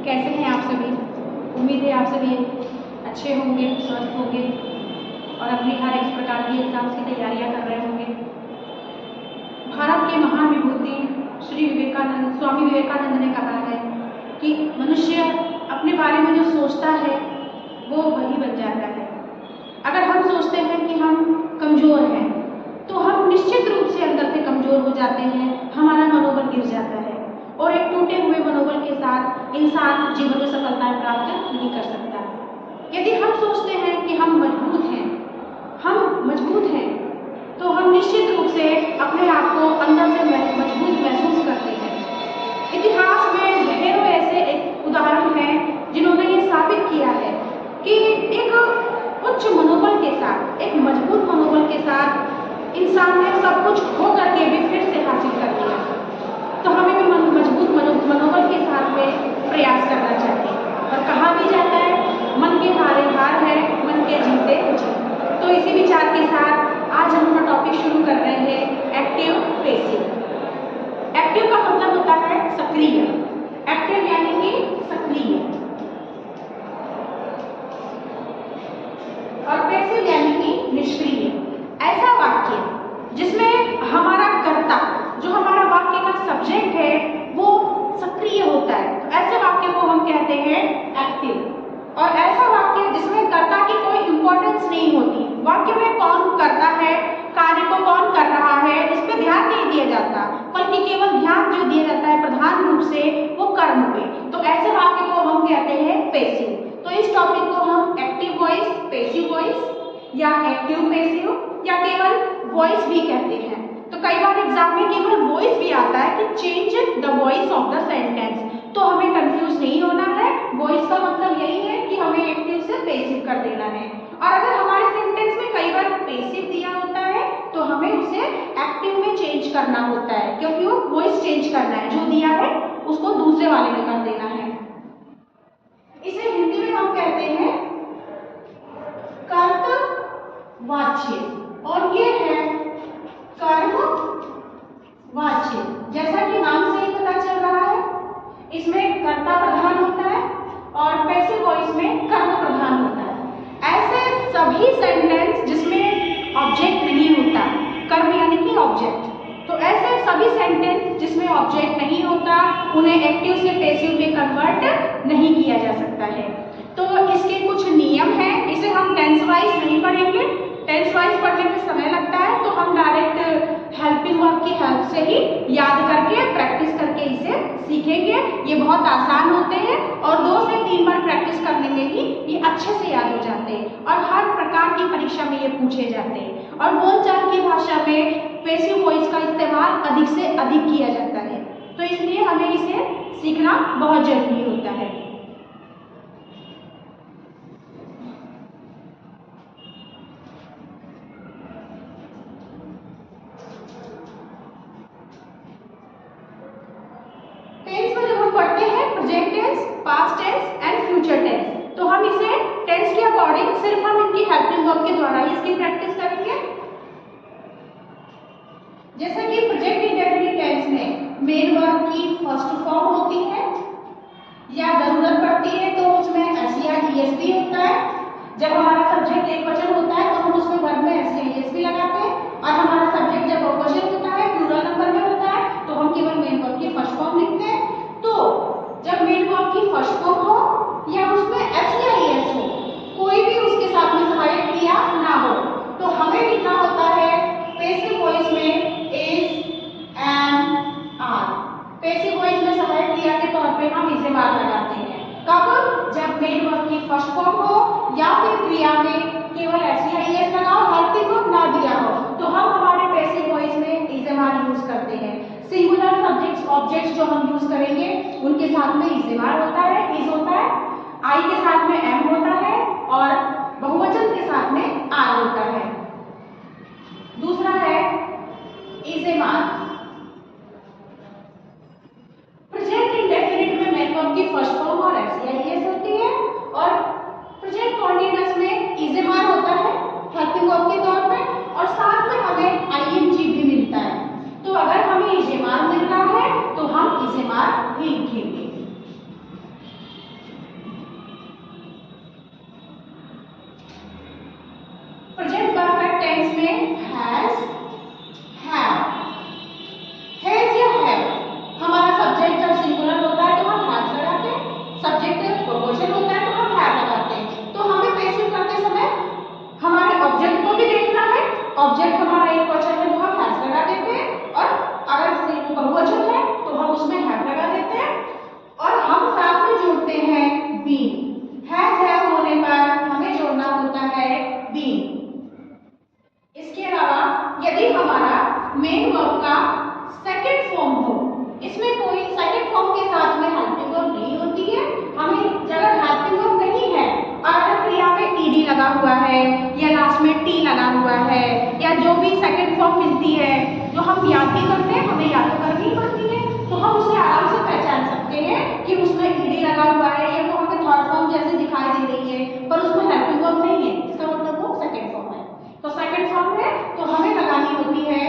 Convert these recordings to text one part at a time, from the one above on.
कैसे हैं आप सभी? उम्मीद है आप सभी अच्छे होंगे, स्वस्थ होंगे और अपनी हर एक प्रकार की एग्जाम्स की तैयारियां कर रहे होंगे। भारत के महान विभूति स्वामी विवेकानंद ने कहा है कि मनुष्य अपने बारे में जो सोचता है वो वही बन जाता है। अगर हम सोचते हैं कि हम कमज़ोर हैं तो हम निश्चित रूप से अंदर से कमज़ोर हो जाते हैं, हमारा मनोबल गिर जाता है और एक टूटे हुए मनोबल के साथ इंसान जीवन में सफलताएं प्राप्त नहीं कर सकता। यदि हम सोचते हैं कि हम मजबूत हैं तो हम निश्चित रूप से अपने आप को अंदर से मजबूत महसूस करते हैं। इतिहास में ढेरों ऐसे उदाहरण हैं जिन्होंने ये साबित किया है कि एक उच्च मनोबल के साथ, एक मजबूत मनोबल के साथ इंसान ने सब कुछ खो करके भी फिर से हासिल कर लिया। तो हमें भी मजबूत मनोबल के साथ में प्रयास करना चाहिए। और कहा भी जाता है मन के हारे हार है, मन के जीते जीत। तो इसी विचार के साथ आज हम अपना टॉपिक शुरू कर रहे हैं, एक्टिव पैसिव। एक्टिव का मतलब होता है सक्रिय, एक्टिव यानी कि सक्रिय, और पैसिव यानी कि निष्क्रिय। ऐसा वाक्य जिसमें हमारा कर्ता, जो हमारा वाक्य का सब्जेक्ट है, वो सक्रिय होता है, तो ऐसे वाक्य को हम कहते हैं एक्टिव। और ऐसा वाक्य जिसमें कर्ता की कोई इंपॉर्टेंस नहीं होती, वाक्य में कौन करता है, कार्य को कौन कर रहा है, इस पे ध्यान नहीं दिया जाता, बल्कि केवल ध्यान जो दिया जाता है प्रधान रूप से वो कर्म पे, तो ऐसे वाक्य को हम कहते हैं पैसिव। तो इस टॉपिक को हम एक्टिव वॉइस, पैसिव वॉइस या एक्टिव पैसिव या केवल वॉइस भी कहते हैं। तो कई बार एग्जाम में केवल वॉइस भी आता है कि change the voice of the sentence, तो हमें कंफ्यूज नहीं होना है। वॉइस का मतलब यही है कि हमें एक्टिव से पैसिव कर देना है। और अगर हमारे सेंटेंस में कई बार पैसिव दिया होता है तो हमें उसे एक्टिव में चेंज करना होता है, क्योंकि वो वॉइस चेंज करना है, जो दिया है उसको दूसरे वाले में कर देना है। इसे हिंदी में हम कहते हैं कर्तवाच्य और ये है कर्मवाच्य। जैसा कि नाम से ही पता चल रहा है, इसमें कर्ता प्रधान होता है और पैसिव वॉइस में कर्म प्रधान होता है। ऐसे सभी सेंटेंस जिसमें ऑब्जेक्ट नहीं होता, कर्म यानी कि ऑब्जेक्ट, तो ऐसे सभी सेंटेंस जिसमें ऑब्जेक्ट नहीं होता उन्हें एक्टिव से पैसिव में कन्वर्ट नहीं किया जा सकता है। तो इसके कुछ नियम हैं, इसे हम टेंस वाइज नहीं पढ़ेंगे, टेंस वाइज पढ़ने में समय लगता है, तो हम डायरेक्ट हेल्पिंग वर्ब की हेल्प से ही याद करके प्रैक्टिस करके इसे सीखेंगे। ये बहुत आसान होते हैं और 2 से 3 बार प्रैक्टिस करने में ही ये अच्छे से याद हो जाते हैं और हर प्रकार की परीक्षा में ये पूछे जाते हैं। और बोलचाल की भाषा में पैसिव वॉइस का इस्तेमाल अधिक से अधिक किया जाता है, तो इसलिए हमें इसे सीखना बहुत जरूरी होता है। टेंस में जब हम पढ़ते हैं present tense, past tense and future tense, तो हम इसे टेंस के अकॉर्डिंग सिर्फ हम इनकी हेल्पिंग वर्ब के द्वारा ही इसकी प्रैक्टिस करेंगे। जैसे कि प्रेजेंट इंडेफिनिट टेंस में मेन वर्ब की फर्स्ट फॉर्म होती है या जरूरत पड़ती है तो उसमें एस या ईएस भी होता है। जब हमारा सब्जेक्ट एक वचन होता है तो हम उसमें वर्ब में एस या ईएस भी लगाते हैं, और हमारा सब्जेक्ट जब बहुवचन होता है, प्लूरल नंबर में होता है, तो हम केवल मेन वर्ब की फर्स्ट फॉर्म लिखते हैं। तो जब मेन वर्ब की फर्स्ट फॉर्म हो या उसमें एस या ईएस हो, कोई भी उसके साथ में सहायक क्रिया ना हो, तो हमें लिखना होता है पैसिव वॉइस में is, am, are. Passive voice में सहायक क्रिया के तौर पे हम इसे बार लगाते हैं। कब? जब मेन वर्ब की फर्स्ट फॉर्म हो या फिर क्रिया में केवल एस या ईएस लगा हो, हेल्पिंग वर्ब ना दिया हो, तो हम हमारे पैसिव वॉइस में इज एम आर यूज करते हैं। सिंगुलर सब्जेक्ट्स ऑब्जेक्ट्स जो हम यूज करेंगे उनके साथ में इज एम आर होता है, इज होता है, आई के साथ में एम होता है और बहुवचन के साथ में आर होता है। दूसरा है is am are. Present indefinite में मेन वर्ब की फर्स्ट फॉर्म और एस या ईएस होती है, और प्रेजेंट कॉन्टिन्यूअस में इज एम आर होता है हेल्पिंग वर्ब के तौर पे, और साथ में हमें आईएनजी भी मिलता है। तो अगर हमें इज एम आर मिल रहा है तो हम इज एम आर ही लिखेंगे। जो भी सेकंड फॉर्म मिलती है, जो हम याद भी करते हैं, हमें याद तो करनी ही पड़ती है, तो हम उसे आराम से पहचान सकते हैं कि उसमें ईडी लगा हुआ है, या वो हमें थर्ड फॉर्म जैसे दिखाई दे रही है, पर उसमें हेल्पिंग वर्ब नहीं है, इसका मतलब वो सेकंड फॉर्म है। तो सेकंड फॉर्म है तो हमें लगानी होती है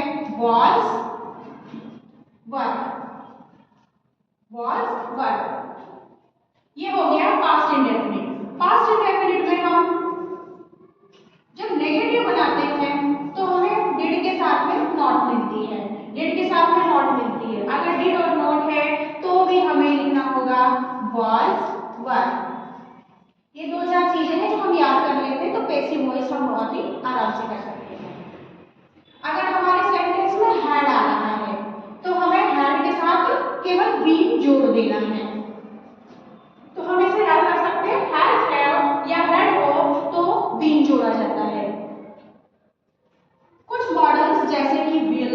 was वर्ब। ये हो गया पास्ट इंडेफिनिट। पास्ट इंडेफिनिट में हम जब नेगेटिव बनाते हैं तो हमें डिड के साथ में नॉट मिलती है, डिड के साथ में नॉट मिलती है। अगर डिड और नॉट है तो भी हमें लिखना होगा was were। ये दो चार चीजें हैं जो हम याद कर लेते हैं तो पैसिव वॉइस हम बहुत ही आराम से कर सकते हैं। अगर हमारे सेंटेंस में हैड आ रहा है तो हमें हैड के साथ केवल बीन जोड़ देना है, तो हम इसे याद कर सकते हैं हैज हैव या हैड हो तो बीन जोड़ा जाता है। कुछ मॉडल्स जैसे कि विल,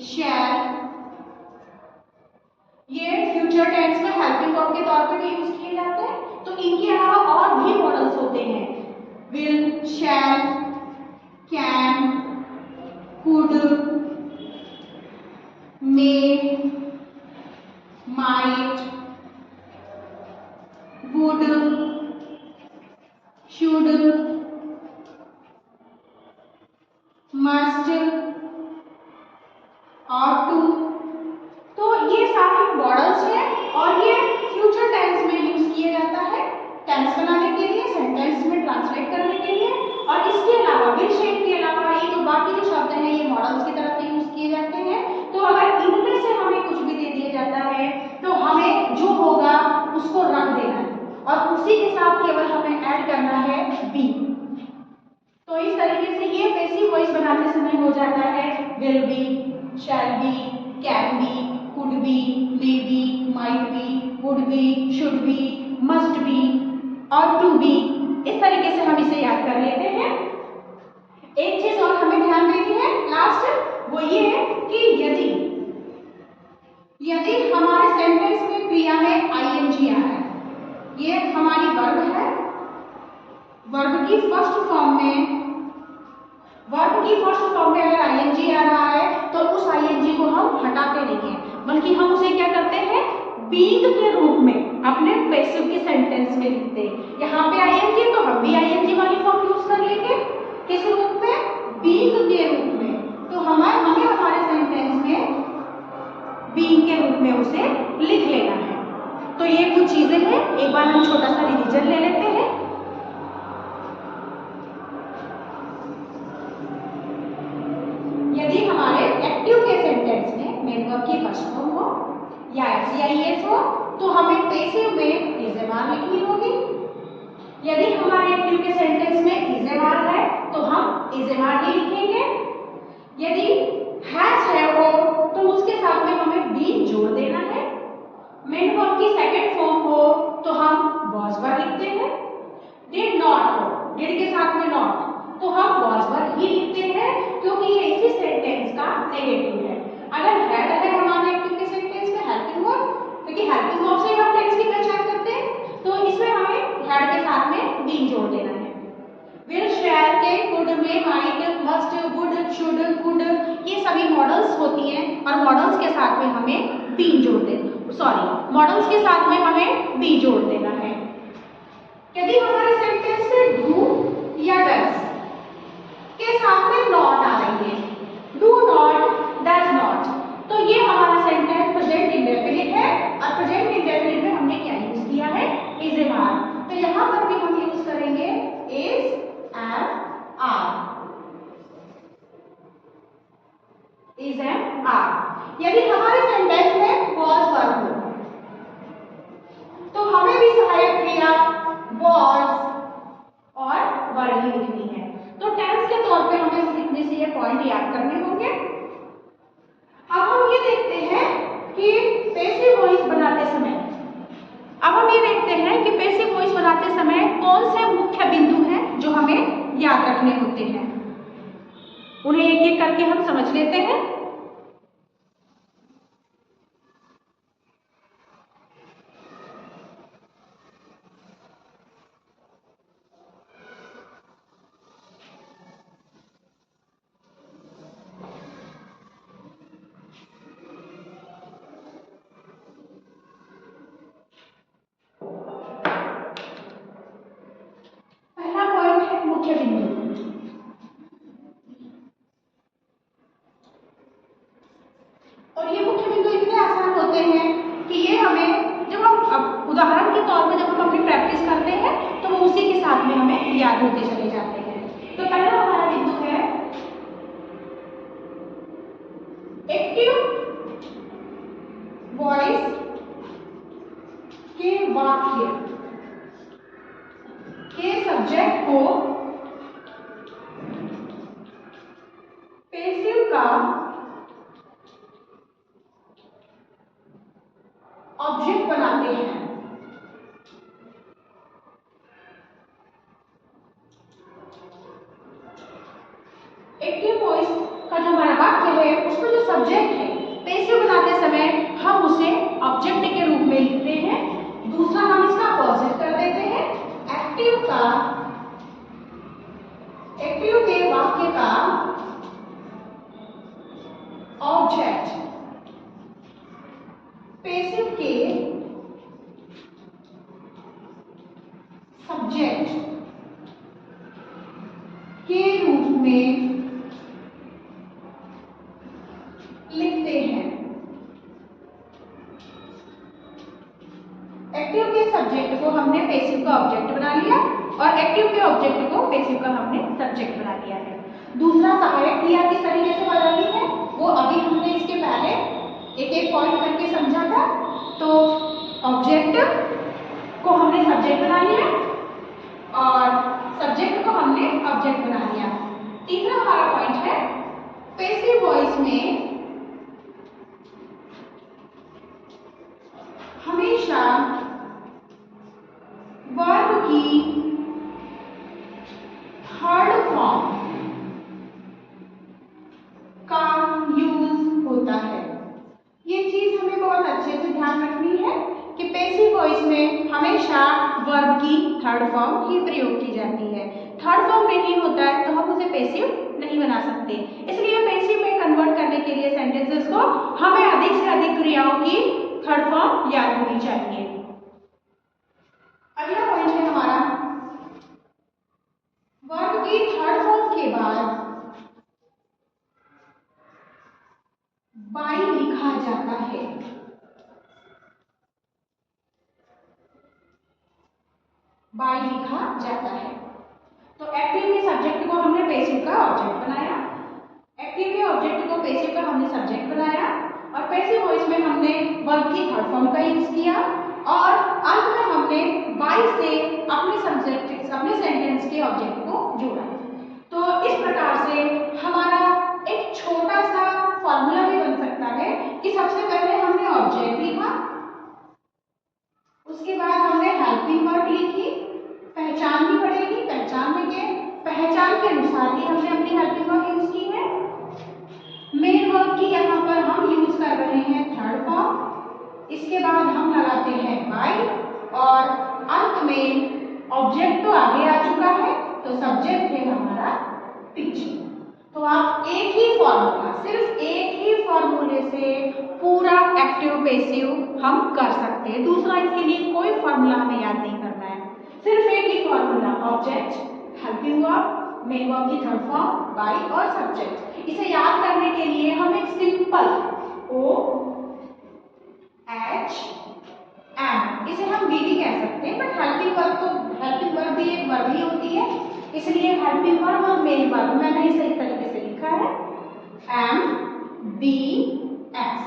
शैल, ये फ्यूचर टेंस में हेल्पिंग वर्ब के तौर पे भी यूज किए जाते हैं। तो इनके अलावा और भी मॉडल्स होते हैं, will, shall, can, could, may, might, would, should, must, ought to। तो ये सारे मॉडल्स हैं और ये फ्यूचर टेंस में यूज किया जाता है, टेंस बनाने के लिए, सेंटेंस में ट्रांसलेट करने के लिए। और इसके अलावा विल, शेल के अलावा ये जो बाकी जो शब्द हैं ये मॉडल्स की तरफ से यूज किए जाते हैं। तो अगर इनमें से हमें कुछ भी दे दिया जाता है तो हमें जो होगा उसको रख देना है और उसी के साथ केवल हमें ऐड करना है बी। तो इस तरीके से ये पैसिव वॉइस बनाते समय हो जाता है will be, shall be, can be, could be, may be, might be, would be, should be, must be और टू बी। इस तरीके से हम इसे याद कर लेते हैं। एक चीज और हमें ध्यान देनी है लास्ट, वो ये है कि यदि हमारे सेंटेंस में क्रिया में आईएनजी आ रहा है, ये हमारी वर्ब है, वर्ब की फर्स्ट फॉर्म में अगर आईएनजी आ रहा है तो उस आईएनजी को हम हटाते नहीं हैं, बल्कि हम उसे क्या करते हैं बीइंग के रूप में अपने पैसिव के सेंटेंस में लिखते हैं। यहाँ पे आईएनजी तो हम भी आईएनजी वाली फॉर्म यूज कर लेंगे, किस रूप में, बीइंग के रूप में। तो हमें हमारे सेंटेंस में बीइंग के रूप में उसे लिख लेना है। तो ये कुछ चीजें हैं, एक बार हम छोटा सा रिवीजन ले लेते हैं। यदि हमारे एक्टिव के सेंटेंस में मेन वर्ब की फर्स्ट फॉर्म हो या एसईआईएस हो तो हमें पैसिव में इज एम आर लिखनी होगी। यदि हमारे एक्टिव के सेंटेंस में इज एम आर है तो हम इज एम आर ही लिखेंगे। यदि हैज है हो तो उसके साथ में हमें बी जोड़ देना है। मेन वर्ब की सेकंड फॉर्म हो तो हम वॉज वर लिखते हैं। डिड नॉट हो, डिड के साथ में नॉट, तो हम वॉज वर ही लिखते हैं क्योंकि ये इसी सेंटेंस का नेगेटिव है। अगर हैड है हमारे एक्टिव के सेंटेंस में हेल्पिंग वर्ब, क्योंकि हेल्पिंग वर्ब से हम टेंस की पहचान करते हैं, तो इसमें हमें हैड के साथ में बी जोड़ देना है। Will, shall, can, could, may, might, must, would, should, could, ये सभी मॉडल्स होती हैं और मॉडल्स के साथ में हमें बी जोड़ देना, मॉडल्स के साथ में हमें बी जोड़ देना है। यदि हमारे सेंटेंस में डू या डज के साथ में नॉट आ रही है, डू नॉट, डज नॉट, तो ये हमारा सेंटेंस प्रेजेंट इंडेफिनिट है और प्रेजेंट इंडेफिनिट में हमने क्या यूज किया है, इज एम आर। तो यहां पर भी हम यूज करेंगे is am are, is am are. यदि हमारे सेंटेंस में वॉज वर्ब हो तो हमें भी सहायक क्रिया वॉज और वर ही लिखनी है। तो टेंस के तौर पे हमें इतने से ये पॉइंट याद करने होंगे। अब हम ये देखते हैं कि पैसिव वॉइस बनाते समय कौन से मुख्य बिंदु हैं जो हमें याद रखने होते हैं, उन्हें एक एक करके हम समझ लेते हैं। याद होते चले जाते हैं। तो पहला हमारा बिंदु है एक्टिव वॉइस के वाक्य के सब्जेक्ट को पैसिव का ऑब्जेक्ट बनाते हैं। एक्टिव वॉइस का जो हमारा वाक्य है उसमें जो सब्जेक्ट है पैसिव बनाते समय हम उसे ऑब्जेक्ट के रूप में लिखते हैं। दूसरा हम इसका अपोजिट कर देते हैं, एक्टिव के वाक्य का ऑब्जेक्ट पैसिव के सब्जेक्ट के रूप में लिखते हैं। एक्टिव के सब्जेक्ट को हमने पैसिव का ऑब्जेक्ट बना लिया और एक्टिव के ऑब्जेक्ट को पैसिव का हमने सब्जेक्ट बना लिया है। दूसरा सहायक क्रिया किस तरीके से बदलनी है वो अभी हमने इसके पहले एक एक पॉइंट करके समझा था। तो ऑब्जेक्ट को हमने सब्जेक्ट बना लिया और सब्जेक्ट को हमने ऑब्जेक्ट बना लिया। तीसरा हमारा पॉइंट है पैसिव वॉइस में हमेशा वर्ब की थर्ड फॉर्म का यूज होता है। ये चीज हमें बहुत अच्छे से ध्यान रखनी है कि पैसिव वॉइस में हमेशा वर्ब की थर्ड फॉर्म ही प्रयोग की जाती है। थर्ड फॉर्म नहीं होता है तो हम उसे पैसिव नहीं बना सकते, इसलिए पैसिव में कन्वर्ट करने के लिए सेंटेंसेस को हमें अधिक से अधिक क्रियाओं की थर्ड फॉर्म याद होनी चाहिए। अगला पॉइंट है हमारा वर्ब की थर्ड फॉर्म के बाद बाई लिखा जाता है। बाई लिखा जाता है। तो एक्टिव के सब्जेक्ट को हमने पैसिव का ऑब्जेक्ट बनाया, एक्टिव के ऑब्जेक्ट को पैसिव का हमने सब्जेक्ट बनाया और पैसिव वॉइस में हमने वर्ब की थर्ड फॉर्म का यूज किया और अंत में हमने बाई से अपने सेंटेंस के ऑब्जेक्ट को जोड़ा। तो इस प्रकार से हमारा एक छोटा सा फॉर्मूला भी बन सकता है कि सबसे पहले हमने ऑब्जेक्ट लिखा, उसके बाद हमने हेल्पिंग वर्ब लिखी, पहचान भी पड़ेगी, पहचान के अनुसार ही हमने अपनी हेल्पिंग वर्ब यूज की है। मेन वर्ब की यहाँ पर हम यूज कर रहे हैं थर्ड फॉर्म, इसके बाद हम लगाते हैं बाई और अंत में ऑब्जेक्ट तो आगे आ चुका है तो सब्जेक्ट है हमारा पीछे। तो आप एक ही फॉर्मूला, सिर्फ एक ही फॉर्मूले से पूरा एक्टिव पैसिव हम कर सकते हैं। दूसरा इसके लिए कोई फॉर्मूला हमें याद नहीं करना है, सिर्फ एक ही formula, object, helping verb, main verb की थर्ड फॉर्म, बाई और सब्जेक्ट। इसे याद करने के लिए हम एक सिंपल OHM, इसे हम भी कह सकते हैं, बट हेल्पिंग वर्ब भी एक वर्ब ही होती है, इसलिए हेल्पिंग वर्ब और मेन वर्ब मैंने इसे इस तरीके से लिखा है MBS।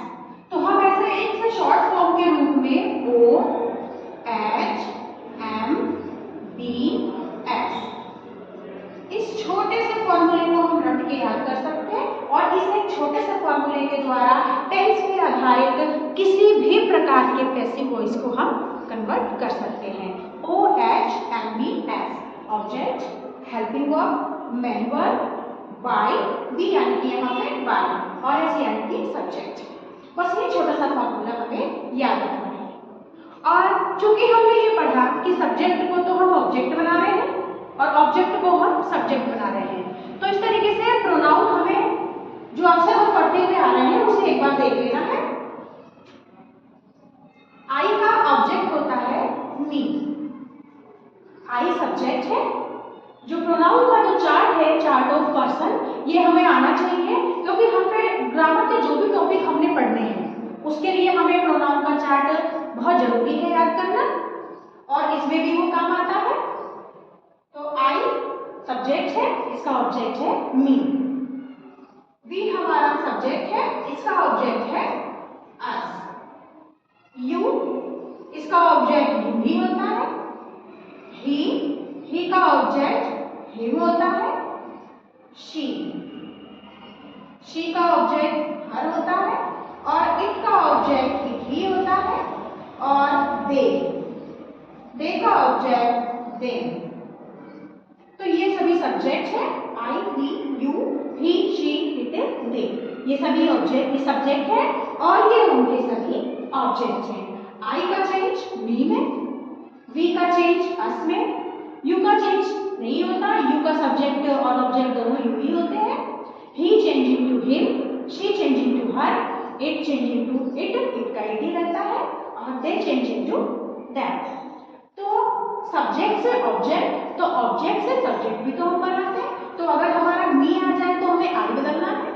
तो हम ऐसे एक से शॉर्ट फॉर्म के रूप में OHMBS इस छोटे से फॉर्मूले को हम रट के याद कर सकते हैं और इस एक छोटे से फॉर्मूले के द्वारा टेंस पे आधारित किसी भी प्रकार के पैसिव वॉइस को हम कन्वर्ट कर सकते हैं। OHMBS, object, helping verb, main verb, by, B यानी कि यहाँ पे बाई और एस यानी कि सब्जेक्ट। बस ये छोटा सा फॉर्मूला हमें याद रखना है। और चूंकि हमने ये पढ़ा कि सब्जेक्ट को तो हम ऑब्जेक्ट बना रहे हैं और ऑब्जेक्ट को हम सब्जेक्ट बना रहे हैं, तो इस तरीके से प्रोनाउन हमें जो अक्सर हम पढ़ते हुए आ रहे हैं उसे एक बार देख लेना है। आई का ऑब्जेक्ट होता है मी, आई सब्जेक्ट है। जो प्रोनाउन का जो चार्ट है, चार्ट ऑफ पर्सन, ये हमें आना चाहिए क्योंकि हमें ग्रामर के जो भी टॉपिक हमने पढ़ने हैं उसके लिए हमें प्रोनाउन का चार्ट बहुत जरूरी है याद करना और इसमें भी वो काम आता है। तो आई ऑब्जेक्ट है मी। वी हमारा सब्जेक्ट है, इसका ऑब्जेक्ट है अस। यू, इसका ऑब्जेक्ट यू ही होता है। ही का ऑब्जेक्ट हिम होता है। शी का ऑब्जेक्ट हर होता है और इट का ऑब्जेक्ट ही होता है। और दे का ऑब्जेक्ट देम। तो ये सभी सब्जेक्ट है, I, we, you, he, she, it, they. ये सभी ऑब्जेक्ट, ये सब्जेक्ट है और ये उनके सभी ऑब्जेक्ट हैं। आई का चेंज मी में, वी का चेंज अस में, यू का चेंज नहीं होता, यू का सब्जेक्ट और ऑब्जेक्ट दोनों यू ही होते हैं। He changing to him, she changing to her, it changing to it का इट ही रहता है, और दे चेंजिंग टू दैट। तो सब्जेक्ट से ऑब्जेक्ट, तो ऑब्जेक्ट से सब्जेक्ट भी तो हम बनाते हैं। तो अगर हमारा मी आ जाए तो हमें आई बदलना है,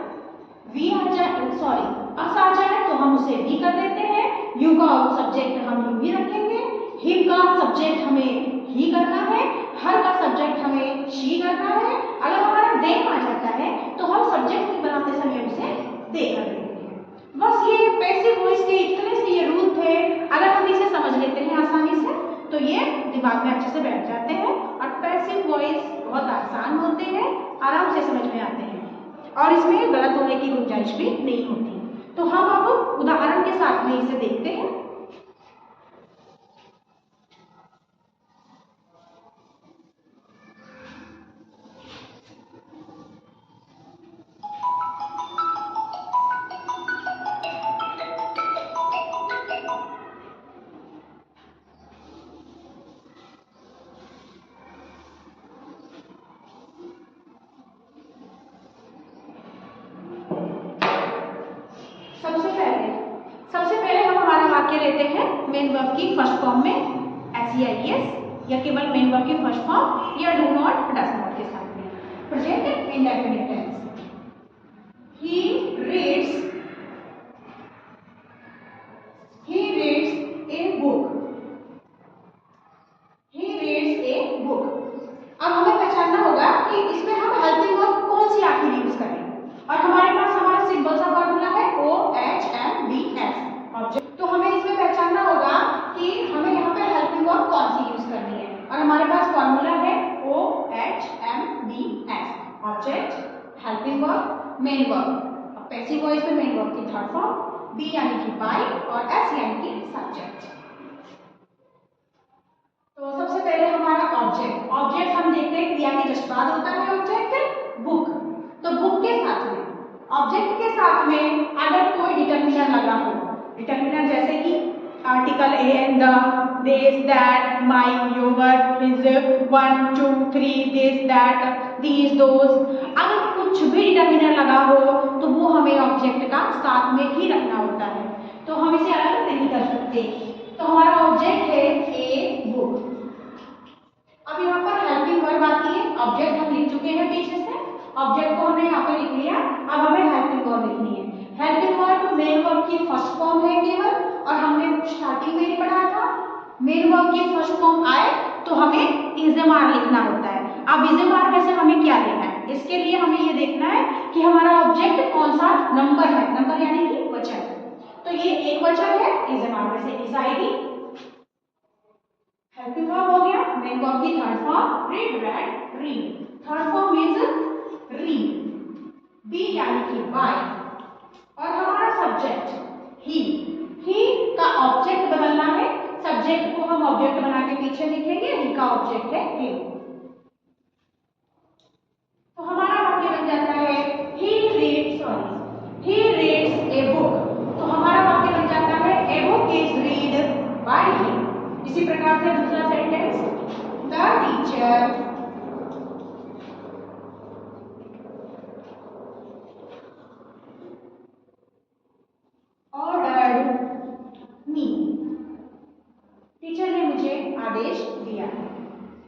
वी आ जाए, सॉरी अस आ जाए तो हम उसे वी कर देते हैं, यू का सब्जेक्ट हम यू ही रखेंगे, हिम का सब्जेक्ट हमें ही करना है, हर का सब्जेक्ट हमें शी करना है। अगर हमारा देम आ जाता है तो हम सब्जेक्ट बनाते समय उसे दे कर देते हैं। बस ये पैसिव वॉइस के इतने से ये रूल थे, अगर हम इसे समझ लेते हैं आसानी से तो ये दिमाग में अच्छे से बैठ जाते हैं। और पैसिव वॉइस बहुत आसान होते हैं, आराम से समझ में आते हैं और इसमें गलत होने की गुंजाइश भी नहीं होती। तो हम अब उदाहरण के साथ में इसे देखते हैं। सबसे पहले हम हमारा वाक्य लेते हैं मेन वर्ब की फर्स्ट फॉर्म में, SEIS या केवल मेन वर्ब की फर्स्ट फॉर्म या डू नॉट, डज नॉट के साथ में। Present indefinite tense. He reads a book. He reads a book. अब हमें पहचानना होगा कि इसमें हम हेल्पिंग वर्ब कौन सी आखिर यूज करें, और हमारे पास हमारा सिंपल सा फॉर्मूला है OHMBS ऑब्जेक्ट। तो हमें इसमें पहचानना होगा कि हमें यहाँ पे हेल्पिंग वर्ब कौन सी यूज करनी है, और हमारे पास फॉर्मूला है OHMBS object, helping verb, main verb. Passive voice में मेन वर्ब की थर्ड फॉर्म, बी यानी कि बाय और एस यानी कि सब्जेक्ट। तो सबसे पहले हमारा ऑब्जेक्ट, ऑब्जेक्ट हम देखते हैं क्रिया के जस्ट बाद होता है ऑब्जेक्ट बुक। तो बुक के साथ में, ऑब्जेक्ट के साथ में अगर कोई डिटरमिनर लगा हो, डिटरमिनर जैसे कि article A and the, this that, my, your, his, 1 2 3, this that, these those, अगर कुछ भी डिटरमिनर लगा हो तो वो हमें ऑब्जेक्ट का साथ में ही रखना होता है, तो हम इसे अलग नहीं कर सकते। तो हमारा ऑब्जेक्ट है ए बुक। अब यहाँ पर हेल्पिंग वर्ब आती है, ऑब्जेक्ट हम लिख चुके हैं पीछे से, ऑब्जेक्ट को हमने यहाँ पे लिख लिया, अब हमें हेल्पिंग वर्ब लिखनी है। हेल्पिंग वर्ब मेन वर्ब की फर्स्ट फॉर्म है केवल, और हमने स्टार्टिंग में ही पढ़ा था मेन वर्ब की फर्स्ट फॉर्म आए तो हमें इज़ेमार लिखना होता है। अब इज़ेमार में से हमें क्या लेना है, इसके लिए हमें ये देखना है कि हमारा ऑब्जेक्ट कौन सा नंबर है, नंबर यानी कि वचन। तो ये एक वचन है, इज़ेमार में से इज आएगी। हेल्पिंग वर्ब हो गया, मेन वर्ब की third form read, read, read, third form is read, B यानी कि बाय, और हमारा सब्जेक्ट ही का ऑब्जेक्ट बदलना है, सब्जेक्ट को हम ऑब्जेक्ट बना के पीछे लिखेंगे, ही का ऑब्जेक्ट है हिम। तो हमारा वाक्य बन जाता है ही रीड्स ए बुक। तो हमारा वाक्य बन जाता है a book is read by him. इसी प्रकार से दूसरा sentence, the teacher ordered me. Teacher ने मुझे आदेश दिया है।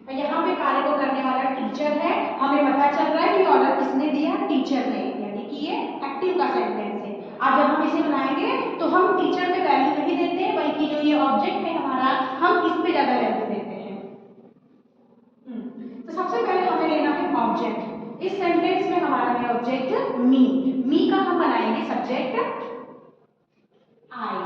तो यहाँ पे कार्य को करने वाला टीचर है, हमें पता चल रहा है कि ऑर्डर किसने दिया, टीचर ने, यानी कि ये एक्टिव का सेंटेंस है। आज जब हम इसे बनाएंगे तो हम टीचर पे वैल्यू नहीं देते हैं, बल्कि जो ये ऑब्जेक्ट है हमारा, हम इस पे ज्यादा वैल्यू देते हैं। तो सबसे पहले हमें लेना है ऑब्जेक्ट। इस सेंटेंस ऑब्जेक्ट मी का हम बनाएंगे सब्जेक्ट आई।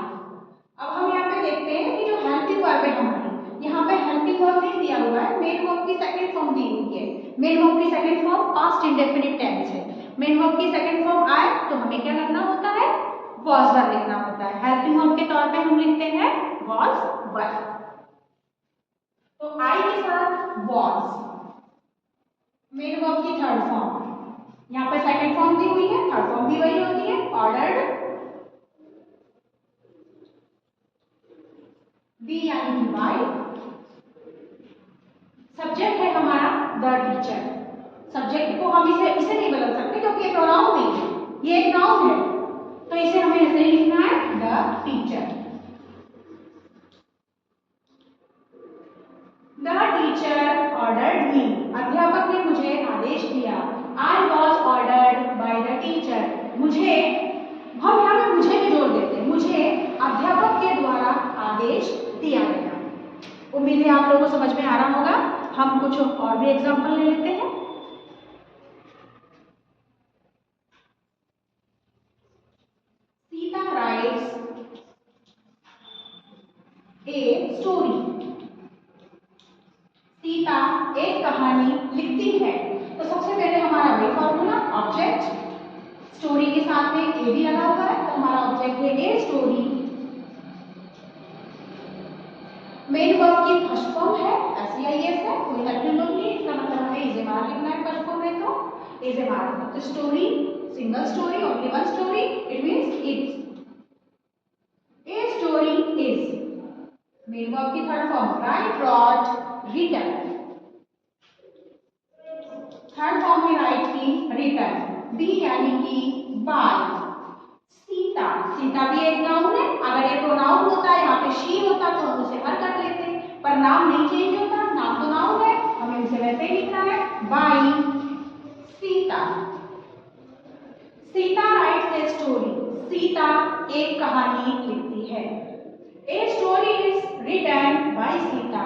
अब हम यहाँ पे देखते हैं कि जो हेल्पिंग वर्ब है हमारी, यहाँ पे हेल्पिंग वर्ब नहीं दिया हुआ है, मेन वर्ब की सेकंड फॉर्म दी हुई है। मेन वर्ब की second form past indefinite tense है। मेन वर्ब की सेकंड फॉर्म आए तो हमें क्या करना होता है, was वर लिखना होता है। हेल्पिंग वर्ब के तौर पे हम लिखते हैं was वर। तो आई के साथ was, मेन वर्ब की थर्ड फॉर्म, यहाँ पे सेकंड फॉर्म दी हुई है, थर्ड फॉर्म भी वही होती है, ऑर्डर्ड। बी यानी कि बाय। सब्जेक्ट है हमारा द टीचर। सब्जेक्ट को हम इसे नहीं बदल सकते क्योंकि ये प्रोनाउन नहीं है, ये एक नाउन है, तो इसे हमें ऐसे ही लिखना है the teacher. The teacher ordered मी, अध्यापक ने मुझे आदेश दिया। I was ordered by the teacher, मुझे, हम यहाँ पे मुझे भी जोड़ देते हैं, मुझे अध्यापक के द्वारा आदेश दिया गया। उम्मीद है आप लोगों को समझ में आ रहा होगा। हम कुछ और भी एग्जाम्पल ले लेते हैं। Sita writes a story, Sita एक कहानी लिखती है। तो सबसे पहले हमारा वही फॉर्मूला, ऑब्जेक्ट, स्टोरी के साथ में ए भी लगा हुआ है, तो हमारा ऑब्जेक्ट है ए स्टोरी। मेन वर्ब की फर्स्ट फॉर्म है SEIS है, कोई हेल्पिंग वर्ब नहीं, इसका मतलब हमें इज एमआर लिखना है फर्स्ट फॉर्म में, तो इज एमआर। तो story, single story, only one story, it means it's. A story is, main verb की third form, right, wrote, written. Third form है राइट की, रिटन। बी यानी कि बाय। सीता, सीता भी एक नाउन है, अगर ये प्रोनाउन होता है, यहाँ पे शी होता तो हम उसे हर कर लेते, पर नाम नहीं चेंज होता, नाम तो नाउन है, हमें उसे वैसे ही लिखना है by Sita. Sita writes a story, Sita एक कहानी लिखती है। A story is written by Sita,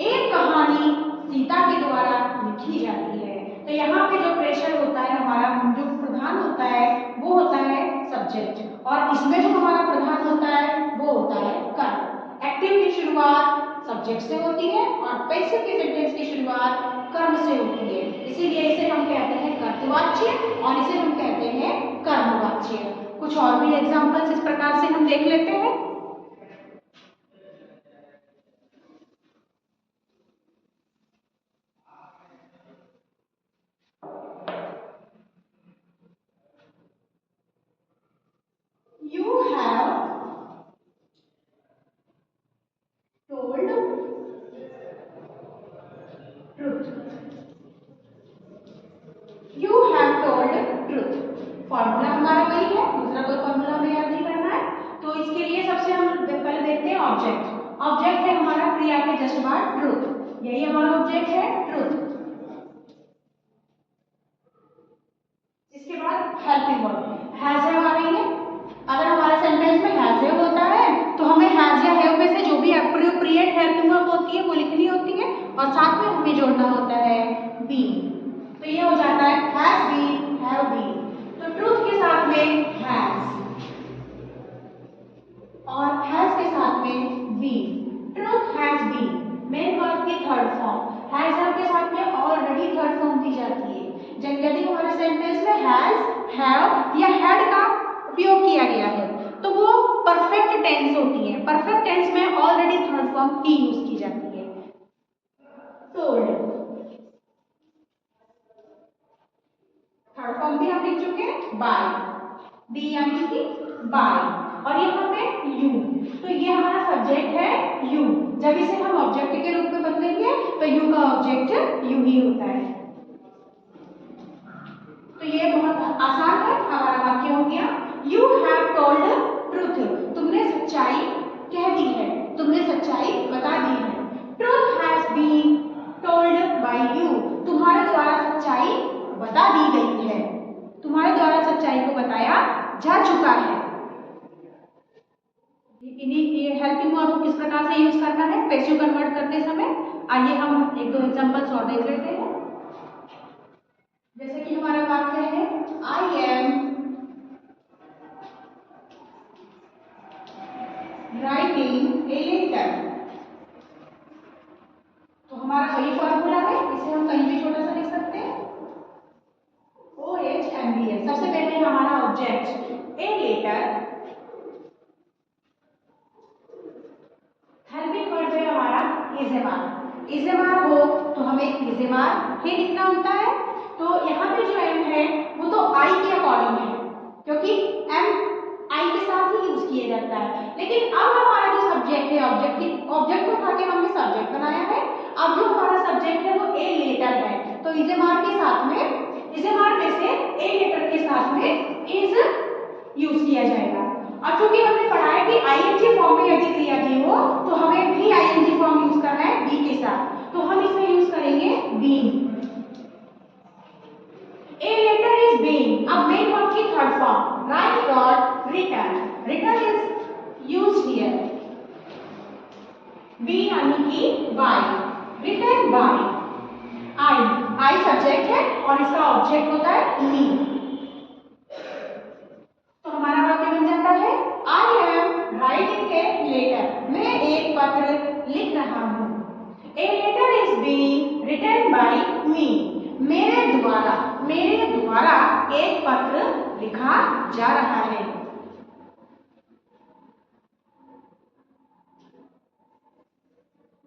एक कहानी सीता के द्वारा लिखी जाती है। तो यहाँ पे जो प्रेशर होता है हमारा, जो प्रधान होता है वो होता है सब्जेक्ट, और इसमें जो हमारा प्रधान होता है वो होता है कर्म। एक्टिव की शुरुआत सब्जेक्ट से होती है और पैसिव के सेंटेंस की शुरुआत कर्म से होती है, इसीलिए इसे हम कहते हैं कर्तवाच्य और इसे हम कहते हैं कर्मवाच्य। कुछ और भी एग्जांपल्स इस प्रकार से हम देख लेते हैं। You have told truth. You have told truth. Formula हमारा वही है, दूसरा कोई फॉर्मूला हमें याद नहीं करना है। तो इसके लिए सबसे हम पहले देखते हैं ऑब्जेक्ट। ऑब्जेक्ट है हमारा क्रिया के जस्ट बाद ट्रूथ, यही हमारा ऑब्जेक्ट है ट्रूथ। इसके बाद हेल्पिंग वर्ब हैज हैव आ रही है। अगर हमारे सेंटेंस में हैज हैव होता है तो हमें हैज या हैव में से जो भी एप्रोप्रिएट हेल्पिंग वर्ब होती है वो लिखनी होती है, और साथ में हमें जोड़ना होता है बीन। तो ये हो जाता है हैज बीन, हैव बीन। तो ट्रूथ के साथ में हैज और हैज के साथ में been, truth has been. Main verb की थर्ड फॉर्म, हैज हैव के साथ में ऑलरेडी थर्ड फॉर्म दी जाती है। जब यदि हमारे सेंटेंस में हैज, हैव या हैड का उपयोग किया गया है तो वो परफेक्ट टेंस होती है। परफेक्ट टेंस में ऑलरेडी थर्ड फॉर्म ही यूज की जाती है। टोल्ड, थर्ड फॉर्म भी हम लिख चुके हैं बाय, बी यानी कि बाय, और यहाँ पे यू, तो ये हमारा सब्जेक्ट है यू। जब इसे हम ऑब्जेक्ट के रूप में बदलेंगे तो यू का ऑब्जेक्ट यू ही होता है। तो ये बहुत आसान है, हमारा वाक्य हो गया यू हैव टोल्ड ट्रूथ, तुमने सच्चाई कह दी है, तुमने सच्चाई बता दी है। Truth has been told by you, तुम्हारे द्वारा सच्चाई बता दी गई है, तुम्हारे द्वारा सच्चाई को बताया जा चुका है। इन्हीं हेल्पिंग वर्ब को किस प्रकार से यूज करना है पैसिव कन्वर्ट करते समय, आइए हम एक दो एग्जांपल्स और देख लेते हैं। जैसे कि हमारा वाक्य है I am writing a letter. तो हमारा वही फॉर्मूला है, इसे हम कहीं भी छोटा सा लिख सकते हैं, OHMBL। सबसे पहले हमारा object a letter, helping verb है हमारा इज़ेमार। इज़ेमार हो तो हमें इज़ेमार ही लिखना होता है। तो यहाँ पे जो एम है वो तो आई के अकॉर्डिंग है, क्योंकि एम आई के साथ ही यूज किया जाता है। लेकिन अब हमारा जो सब्जेक्ट है, ऑब्जेक्ट को उठा के हमने सब्जेक्ट बनाया है। अब जो हमारा सब्जेक्ट है वो ए लेटर है, तो इज़ेमार के साथ में, इज़ेमार में से ए लेटर के साथ में इज यूज किया जाएगा। और चूंकि हमने पढ़ा है कि आईएनजी फॉर्म में यदि क्रिया दी हो तो हमें भी आईएनजी फॉर्म यूज करना है बी के साथ, तो हम इसमें यूज करेंगे being. A letter is being. अब मेन वर्ब की third form write wrote written. Written is used here, B यानी कि by, written by I. I subject है और इसका ऑब्जेक्ट होता है मी। तो हमारा वाक्य बन जाता है I am writing a letter. मैं एक पत्र लिख रहा हूँ। A letter is being written by me. मेरे द्वारा एक पत्र लिखा जा रहा है।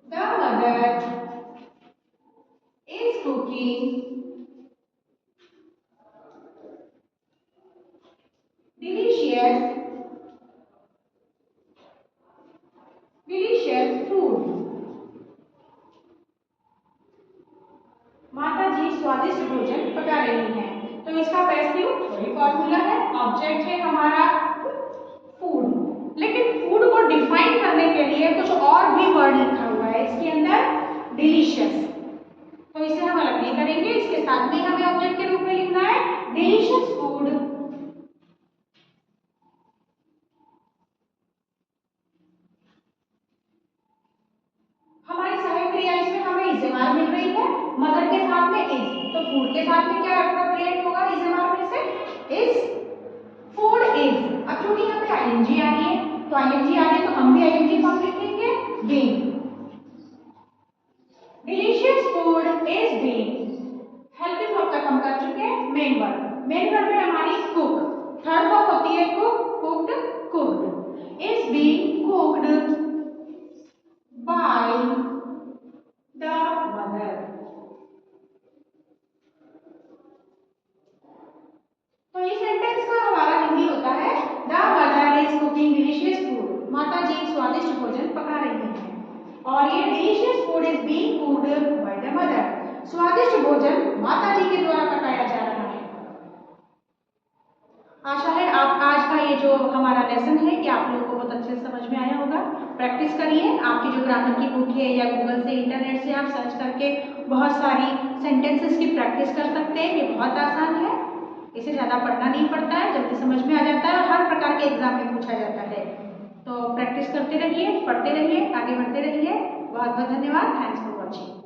The mother is cooking delicious food. माता जी स्वादिष्ट भोजन पका रही हैं। तो इसका पैसिव वही फॉर्मूला है, ऑब्जेक्ट है हमारा फूड, लेकिन फूड को डिफाइन करने के लिए कुछ और भी वर्ड लिखा हुआ है इसके अंदर, डिलीशियस। तो इसे हम अलग नहीं करेंगे, इसके साथ में हमें ऑब्जेक्ट के रूप में लिखना है डिलीशियस फूड। हमारी सहायक क्रिया इसमें हमें इज़ेमार मिल रही है, मदर के साथ में इज, तो फूड के साथ में क्या अप्रोप्रिएट होगा इज़ेमार में से, इज, फूड इज। अब चूंकि यहाँ पे आईएनजी आ रही है, तो आईएनजी आ रही है तो हम भी आईएनजी फॉर्म लिखेंगे being. Delicious food is being. Helping verb तक हम कर चुके हैं। मेन वर्ब, मेन वर्ब में हमारी कुक, थर्ड वर्ब होती है cook, cooked, cooked. Is being cooked by the mother. तो ये सेंटेंस का हमारा हिंदी होता है the mother is cooking delicious food. माता जी स्वादिष्ट भोजन पका रही हैं। और ये delicious food is being cooked by the mother. स्वादिष्ट भोजन माता जी के द्वारा पकाया जा रहा है। आशा है आप आज का ये जो हमारा लेसन है कि आप लोगों को बहुत अच्छे से समझ में आया होगा। प्रैक्टिस करिए, आपकी जो ग्रामर की बुक है या गूगल से, इंटरनेट से आप सर्च करके बहुत सारी सेंटेंसेस की प्रैक्टिस कर सकते हैं। ये बहुत आसान है, इसे ज़्यादा पढ़ना नहीं पड़ता है, जल्दी समझ में आ जाता है और हर प्रकार के एग्जाम में पूछा जाता है। तो प्रैक्टिस करते रहिए, पढ़ते रहिए, आगे बढ़ते रहिए। बहुत बहुत धन्यवाद। Thanks for watching.